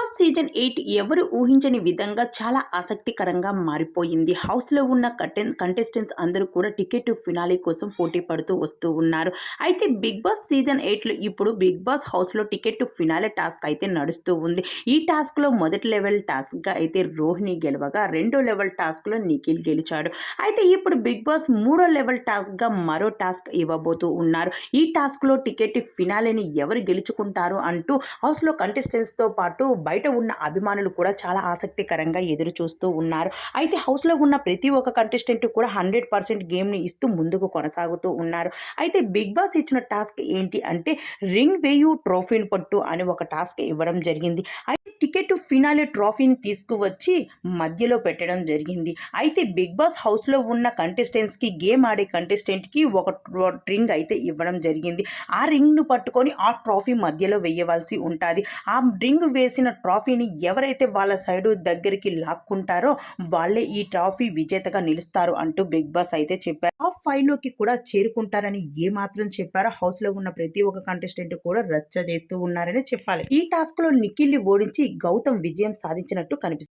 Boss season 8 ఎవరు ఊహించని విధంగా చాలా ఆసక్తికరంగా మారిపోయింది. హౌస్‌లో ఉన్న కంటెస్టెంట్స్ అందరూ కూడా టికెట్ ఫినాలే కోసం పోటీ పడుతూ వస్తూ ఉన్నారు. అయితే బిగ్ బాస్ సీజన్ 8లో ఇప్పుడు బిగ్ బాస్ హౌస్‌లో టికెట్ ఫినాలే టాస్క్ అయితే నడుస్తూ ఉంది. ఈ టాస్క్‌లో మొదటి లెవెల్ టాస్క్‌గా అయితే రోహిణి గెలవగా, రెండో లెవెల్ టాస్క్‌లో నిఖిల్ గెలిచాడు. అయితే ఇప్పుడు బిగ్ బాస్ మూడో లెవెల్ టాస్క్‌గా మరో టాస్క్ ఇవ్వబోతూ ఉన్నారు. ఈ టాస్క్‌లో టికెట్ ఫినాలేని ఎవరు గెలుచుకుంటారు అంటూ హౌస్‌లో కంటెస్టెంట్స్‌తో పాటు బయట ఉన్న అభిమానులు కూడా చాలా ఆసక్తికరంగా ఎదురు చూస్తూ ఉన్నారు. అయితే హౌస్‌లో ఉన్న ప్రతి ఒక్క కంటెస్టెంట్ కూడా 100% గేమ్‌ని ఇస్తూ ముందుకు కొనసాగుతూ ఉన్నారు. అయితే బిగ్ బాస్ ఇచ్చిన టాస్క్ ఏంటి అంటే రింగ్ వేయు ట్రోఫీని పట్టు అని ఒక టాస్క్ ఇవ్వడం జరిగింది. అయితే టికెట్ ఫినాలే ట్రోఫీని తీసుకువచ్చి మధ్యలో పెట్టడం జరిగింది. అయితే బిగ్ బాస్ హౌస్‌లో ఉన్న కంటెస్టెంట్స్‌కి గేమ్ ఆడే కంటెస్టెంట్‌కి ఒక రింగ్ అయితే ఇవ్వడం జరిగింది. ఆ రింగ్‌ను పట్టుకొని ఆ ట్రోఫీ మధ్యలో వేయవలసి ఉంటాది. ఆ రింగ్ వేసిన ట్రోఫీని ఎవరైతే వాళ్ళ సైడు దగ్గరికి లాక్కుంటారో వాళ్ళే ఈ ట్రోఫీ విజేతగా నిలుస్తారు అంటూ బిగ్ బాస్ అయితే చెప్పారు. టాప్ 5లోకి కూడా చేరుకుంటారని ఏమాత్రం చెప్పారో హౌస్‌లో ఉన్న ప్రతి ఒక్క కంటెస్టెంట్ కూడా రచ్చ చేస్తూ ఉన్నారని చెప్పాలి. ఈ టాస్క్‌లో నిఖిల్‌ని ఓడించి గౌతమ్ విజయం సాధించినట్టు కనిపిస్తుంది.